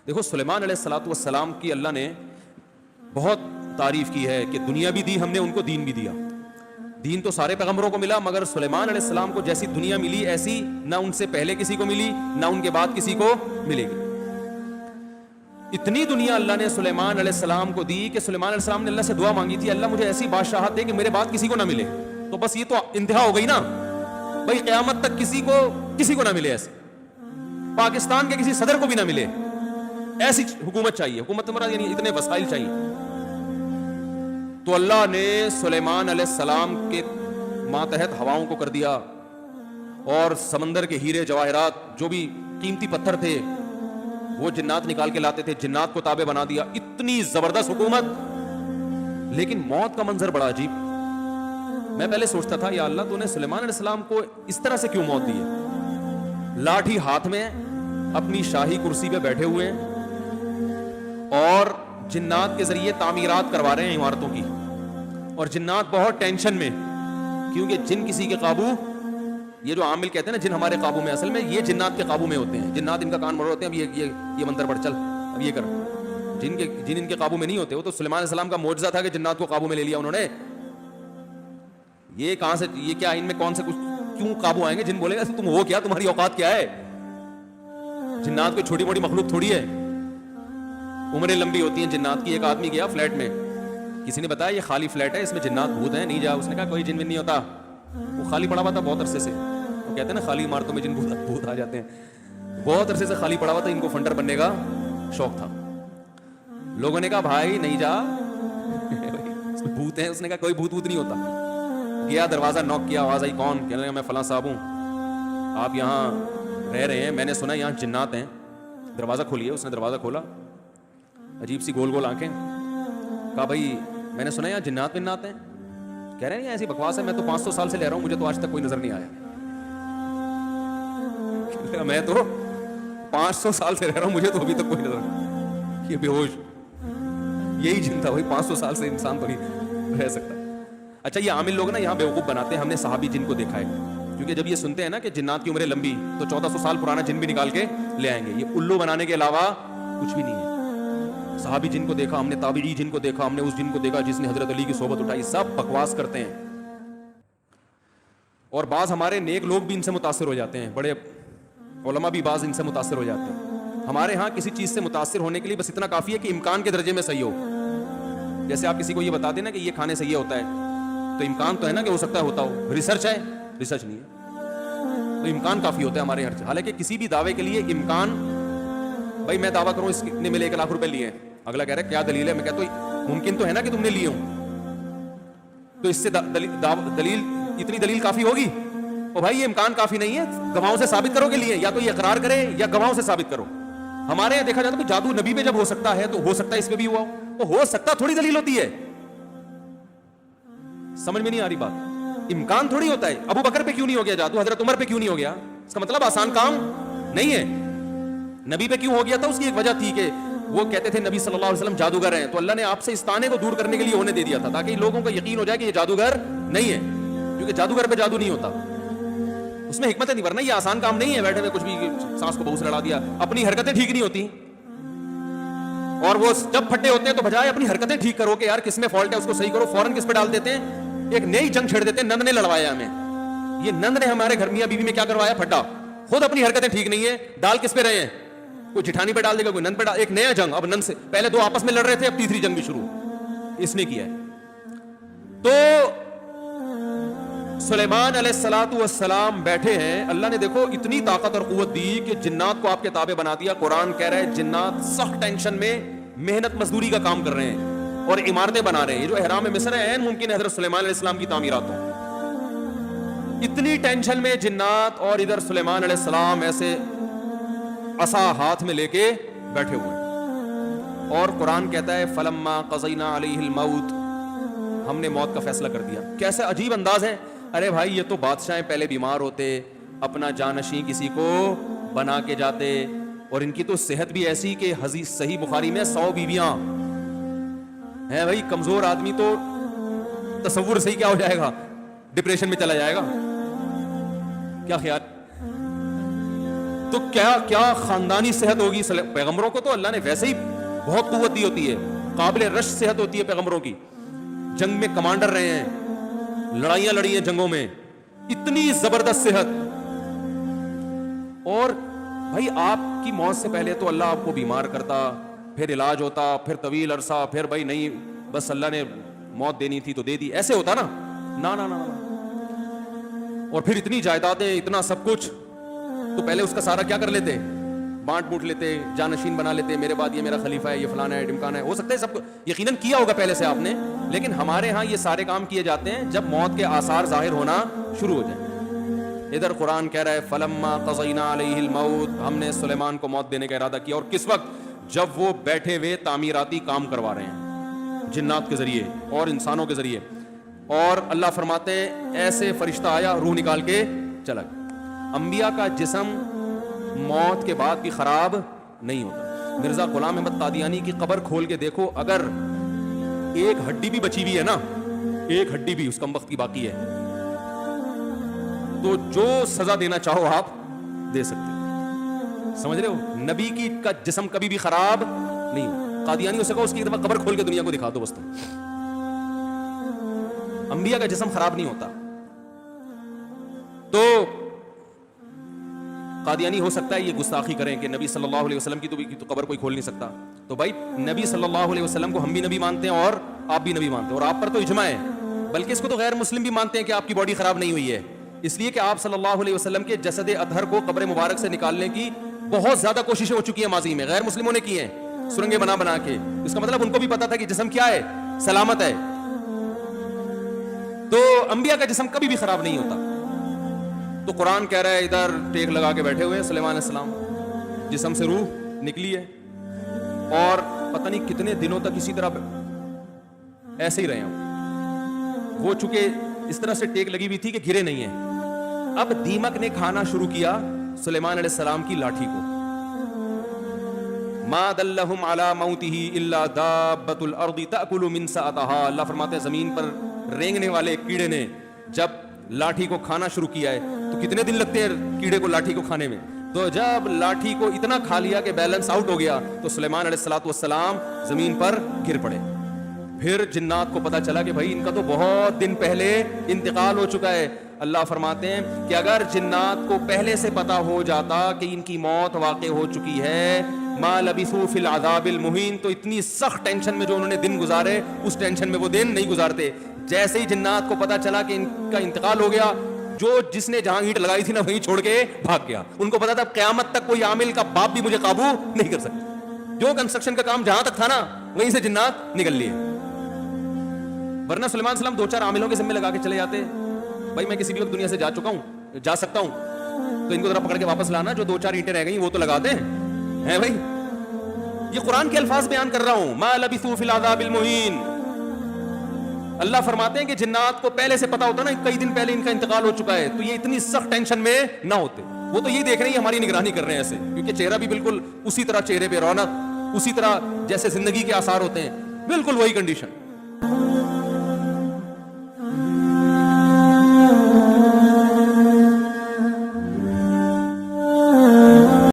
دیکھو سلیمان علیہ الصلوۃ والسلام کی اللہ نے بہت تعریف کی ہے کہ دنیا بھی دی ہم نے ان کو، دین بھی دیا. دین تو سارے پیغمبروں کو ملا، مگر سلیمان علیہ السلام کو جیسی دنیا ملی ایسی نہ ان سے پہلے کسی کو ملی نہ ان کے بعد کسی کو ملے گی. اتنی دنیا اللہ نے سلیمان علیہ السلام کو دی کہ سلیمان علیہ السلام نے اللہ سے دعا مانگی تھی، اللہ مجھے ایسی بادشاہت دے کہ میرے بعد کسی کو نہ ملے. تو بس یہ تو انتہا ہو گئی نا بھائی، قیامت تک کسی کو نہ ملے، ایسے پاکستان کے کسی صدر کو بھی نہ ملے، ایسی حکومت چاہیے. حکومت مراد یعنی اتنے وسائل چاہیے. تو اللہ نے سلیمان علیہ السلام کے ماتحت ہواؤں کو کر دیا، اور سمندر کے ہیرے جواہرات جو بھی قیمتی پتھر تھے وہ جنات نکال کے لاتے تھے، جنات کو تابع بنا دیا. اتنی زبردست حکومت. لیکن موت کا منظر بڑا عجیب. میں پہلے سوچتا تھا یا اللہ تو نے سلیمان علیہ السلام کو اس طرح سے کیوں موت دی ہے؟ لاٹھی ہاتھ میں اپنی شاہی کرسی پہ بیٹھے ہوئے ہیں اور جنات کے ذریعے تعمیرات کروا رہے ہیں عمارتوں کی، اور جنات بہت ٹینشن میں، کیونکہ جن کسی کے قابو، یہ جو عامل کہتے ہیں نا جن ہمارے قابو میں، اصل میں یہ جنات کے قابو میں ہوتے ہیں. جنات ان کا کان مروڑ ہوتے ہیں، اب یہ منتر پڑھ چل، اب یہ کر. جن ان کے قابو میں نہیں ہوتے. وہ تو سلیمان علیہ السلام کا معجزہ تھا کہ جنات کو قابو میں لے لیا انہوں نے. یہ کہاں سے، یہ کیا ان میں کون سے کچھ کیوں قابو آئیں گے؟ جن بولے گا تم ہو کیا، تمہاری اوقات کیا ہے؟ جنات کوئی چھوٹی موٹی مخلوق تھوڑی ہے، عمریں لمبی ہوتی ہیں جنات کی. ایک آدمی گیا فلیٹ میں، کسی نے بتایا یہ خالی فلیٹ ہے، اس میں جنات بھوت ہیں، نہیں جا. اس نے کہا کوئی جن نہیں ہوتا، وہ خالی پڑا ہوا تھا بہت عرصے سے. وہ کہتے ہیں نا خالی عمارتوں میں جن بھوت آ جاتے ہیں. بہت عرصے سے خالی پڑا ہوا تھا، ان کو فنڈر بننے کا شوق تھا. لوگوں نے کہا بھائی نہیں جا، اس میں بھوت ہیں. اس نے کہا کوئی بھوت نہیں ہوتا. گیا دروازہ نوک کیا، آواز آئی کون؟ کہنے لگا میں فلاں صاحب ہوں، آپ یہاں رہ رہے ہیں، میں نے سنا یہاں جنات ہیں، دروازہ کھولیے. اس نے دروازہ کھولا، عجیب سی گول گول آنکھیں. کہا بھائی میں نے سنا یہاں جنات ونات ہیں. کہہ رہے ہیں ایسی بکواس ہے، میں تو 500 سال سے رہ رہا ہوں، مجھے تو آج تک کوئی نظر نہیں آیا. میں تو 500 سال سے رہ رہا ہوں، مجھے تو ابھی تک کوئی نظر نہیں. یہ بے ہوش یہی جن تھا. وہی 500 سال سے انسان تو نہیں رہ سکتا. اچھا یہ عامل لوگ نا یہاں بیوقوف بناتے ہیں. ہم نے صحابی جن کو دیکھا ہے، کیونکہ جب یہ سنتے ہیں نا کہ جنات کی عمریں لمبی، تو 1400 سال پرانا جن بھی نکال کے لے آئیں گے. یہ الو بنانے کے علاوہ کچھ بھی نہیں ہے. صحابی جن کو دیکھا ہم نے، تابعی جن کو دیکھا ہم نے، اس جن کو دیکھا جس نے حضرت علی کی صحبت اٹھائی. سب بکواس کرتے ہیں. اور بعض ہمارے نیک لوگ بھی ان سے متاثر ہو جاتے ہیں، بڑے علماء بھی بعض ان سے متاثر ہو جاتے ہیں. ہمارے ہاں کسی چیز سے متاثر ہونے کے لیے بس اتنا کافی ہے کہ امکان کے درجے میں صحیح ہو. جیسے آپ کسی کو یہ بتا دیں نا کہ یہ کھانے سے یہ ہوتا ہے، تو امکان تو ہے نا کہ ہو سکتا ہے ہوتا ہو. ریسرچ ہے؟ ریسرچ نہیں ہے. تو امکان کافی ہوتا ہے ہمارے ہر. حالانکہ کسی بھی دعوے کے لیے امکان، بھائی میں دعویٰ کروں اس نے ملے 1 لاکھ روپے لیے ہیں، اگلا کہہ رہا ہے کیا دلیل ہے؟ میں کہتا ہوں ممکن تو ہے نا کہ تم نے لیے ہوں، تو اس سے دلیل اتنی دلیل کافی ہوگی؟ اور بھائی یہ امکان کافی نہیں ہے، گواہوں سے ثابت کرو کہ لیے، یا تو یہ اقرار کرے یا گواہوں سے ثابت کرو. ہمارے یہاں دیکھا جاتا ہے کہ جادو نبی پہ جب ہو سکتا ہے تو ہو سکتا ہے اس پہ بھی ہوا ہو. ہو سکتا تھوڑی دلیل ہوتی ہے. سمجھ میں نہیں آ رہی بات. امکان تھوڑی ہوتا ہے. ابو بکر پہ کیوں نہیں ہو گیا جادو، حضرت عمر پہ کیوں نہیں ہو گیا؟ اس کا مطلب آسان کام نہیں ہے. نبی پہ کیوں ہو گیا تھا؟ اس کی ایک وجہ تھی کہ وہ کہتے تھے نبی صلی اللہ علیہ وسلم جادوگر ہیں، تو اللہ نے آپ سے اس طعنے کو دور کرنے کے لیے ہونے دے دیا تھا، تاکہ لوگوں کو یقین ہو جائے کہ یہ جادوگر نہیں ہے. کیونکہ جادوگر پہ جادو نہیں ہوتا، اس میں حکمت نہیں. ورنہ یہ آسان کام نہیں ہے بیٹھے ہوئے کچھ بھی سانس کو بہو سے لڑا دیا. اپنی حرکتیں ٹھیک نہیں ہوتی، اور وہ جب پھٹے ہوتے ہیں تو بجائے اپنی حرکتیں ٹھیک کرو کہ یار کس میں فالٹ ہے اس کو صحیح کرو، فوراً کس پہ ڈال دیتے ہیں؟ ایک نئی جنگ چھیڑ دیتے ہیں. نند نے لڑوایا ہمیں. یہ نند نے ہمارے گھر میاں بیوی میں کیا کروایا؟ پھٹا. خود اپنی حرکتیں ٹھیک نہیں ہے، ڈال کس پہ رہے ہیں؟ کوئی جٹھانی پہ ڈال دے گا، کوئی نند پہ ڈال. ایک نیا جنگ. اب نند سے پہلے 2 آپس میں لڑ رہے تھے، اب تیسری جنگ بھی شروع اس نے کیا ہے. تو سلیمان علیہ السلام بیٹھے ہیں. اللہ نے دیکھو اتنی طاقت اور قوت دی کہ جنات کو آپ کے تابع بنا دیا. قرآن کہہ رہا ہے جنات سخت ٹینشن میں محنت مزدوری کا کام کر رہے ہیں اور عمارتیں بنا رہے ہیں. یہ جو احرام مصر ہے عین ممکن ہے حضرت سلیمان علیہ السلام کی تعمیرات ہوں. اتنی ٹینشن میں جنات، اور ادھر سلیمان علیہ السلام ایسے عصا ہاتھ میں لے کے بیٹھے ہوئے ہیں. اور قرآن کہتا ہے فلما قضینا علیہ الموت، ہم نے موت کا فیصلہ کر دیا. کیسے عجیب انداز ہے. ارے بھائی یہ تو بادشاہ پہلے بیمار ہوتے، اپنا جانشین کسی کو بنا کے جاتے، اور ان کی تو صحت بھی ایسی کہ حدیث صحیح بخاری میں 100 بیویاں ہیں. بھائی کمزور آدمی تو تصور صحیح کیا ہو جائے گا؟ ڈپریشن میں چلا جائے گا. کیا خیال؟ تو کیا خاندانی صحت ہوگی. پیغمبروں کو تو اللہ نے ویسے ہی بہت قوت دی ہوتی ہے, قابل رش صحت ہوتی ہے پیغمبروں کی, جنگ میں کمانڈر رہے ہیں, لڑائیاں لڑی ہیں جنگوں میں, اتنی زبردست صحت. اور بھائی آپ کی موت سے پہلے تو اللہ آپ کو بیمار کرتا, پھر علاج ہوتا, پھر طویل عرصہ, پھر بھائی نہیں بس اللہ نے موت دینی تھی تو دے دی, ایسے ہوتا نا. نا نا نا. اور پھر اتنی جائیدادیں, اتنا سب کچھ, تو پہلے اس کا سارا کیا کر لیتے, بانٹ بوٹ لیتے, جانشین بنا لیتے, میرے بعد یہ میرا خلیفہ ہے, یہ فلانا ہے, ڈمکانا ہے. ہو سکتا ہے سب یقیناً کیا ہوگا پہلے سے آپ نے, لیکن ہمارے ہاں یہ سارے کام کیے جاتے ہیں جب موت کے آثار ظاہر ہونا شروع ہو جائیں. ادھر قرآن کہہ رہا ہے فلما قضینا علیہ الموت, ہم نے سلیمان کو موت دینے کا ارادہ کیا. اور کس وقت, جب وہ بیٹھے ہوئے تعمیراتی کام کروا رہے ہیں جنات کے ذریعے اور انسانوں کے ذریعے. اور اللہ فرماتے ہیں ایسے فرشتہ آیا, روح نکال کے چلا گیا. انبیاء کا جسم موت کے بعد بھی خراب نہیں ہوتا. مرزا غلام احمد قادیانی کی قبر کھول کے دیکھو, اگر ایک ہڈی بھی بچی ہوئی ہے نا, ایک ہڈی بھی اس کم وقت کی باقی ہے, تو جو سزا دینا چاہو آپ دے سکتے. سمجھ رہے ہو, نبی کی کا جسم کبھی بھی خراب نہیں. قادیانی سے کہو اس کی ایک دفعہ قبر کھول کے دنیا کو دکھا دو بس. انبیاء کا جسم خراب نہیں ہوتا. تو قادیانی ہو سکتا ہے یہ گستاخی کریں کہ نبی صلی اللہ علیہ وسلم کی تو قبر کوئی کھول نہیں سکتا. تو بھائی نبی صلی اللہ علیہ وسلم کو ہم بھی نبی مانتے ہیں اور آپ بھی نبی مانتے ہیں, اور آپ پر تو اجماع ہے, بلکہ اس کو تو غیر مسلم بھی مانتے ہیں کہ آپ کی باڈی خراب نہیں ہوئی ہے, اس لیے کہ آپ صلی اللہ علیہ وسلم کے جسد اطہر کو قبر مبارک سے نکالنے کی بہت زیادہ کوششیں ہو چکی ہیں ماضی میں, غیر مسلموں نے کی ہیں, سرنگیں بنا کے. اس کا مطلب ان کو بھی پتا تھا کہ جسم کیا ہے, سلامت ہے. تو انبیاء کا جسم کبھی بھی خراب نہیں ہوتا. تو قرآن کہہ رہا ہے ادھر ٹیک لگا کے بیٹھے ہوئے سلیمان علیہ السلام, جسم سے روح نکلی ہے, اور پتہ نہیں کتنے دنوں تک اسی طرح ایسے ہی رہے ہیں وہ, چونکہ اس طرح سے ٹیک لگی ہوئی تھی کہ گرے نہیں ہیں. اب دیمک نے کھانا شروع کیا سلیمان علیہ السلام کی لاٹھی کو. ما دلہم علی موتہ الا دابۃ الارض تأکل من سأتہا. اللہ فرماتے ہیں زمین پر رینگنے والے کیڑے نے جب لاٹھی کو کھانا شروع کیا ہے, تو کتنے دن لگتے ہیں کیڑے کو لاٹھی کو کھانے میں, تو جب لاٹھی کو اتنا کھا لیا کہ بیلنس آؤٹ ہو گیا, تو سلیمان علیہ السلام زمین پر گر پڑے. پھر جنات کو پتا چلا کہ بھائی ان کا تو بہت دن پہلے انتقال ہو چکا ہے. اللہ فرماتے ہیں کہ اگر جنات کو پہلے سے پتا ہو جاتا کہ ان کی موت واقع ہو چکی ہے, ما لبثوا فی العذاب المہین, تو اتنی سخت ٹینشن میں جو انہوں نے دن گزارے اس ٹینشن میں وہ دن نہیں گزارتے. جیسے ہی جنات کو پتا چلا کہ ان کا انتقال ہو گیا, جس نے جہاں اینٹ لگائی تھی نا وہیں چھوڑ کے بھاگ گیا. ان کو پتا تھا قیامت تک کوئی عامل کا باپ بھی مجھے قابو نہیں کر سکتا. جو کنسٹرکشن کا کام جہاں تک تھا نا وہیں سے جنات نکل لیے. ورنہ سلیمان السلام 2-4 عاملوں کے ذمہ لگا کے چلے جاتے, بھائی میں کسی بھی وقت دنیا سے جا چکا ہوں, جا سکتا ہوں, تو ان کو ذرا پکڑ کے واپس لانا, جو 2-4 اینٹیں رہ گئی وہ تو لگا دیں ہیں بھائی. یہ قرآن کے الفاظ بیان کر رہا ہوں, ما لبثوا فی العذاب المہین. اللہ فرماتے ہیں کہ جنات کو پہلے سے پتا ہوتا نا کئی دن پہلے ان کا انتقال ہو چکا ہے, تو یہ اتنی سخت ٹینشن میں نہ ہوتے. وہ تو یہی دیکھ رہے ہیں ہماری نگرانی کر رہے ہیں ایسے, کیونکہ چہرہ بھی بالکل اسی طرح, چہرے پہ رونق اسی طرح جیسے زندگی کے آثار ہوتے ہیں, بالکل وہی کنڈیشن.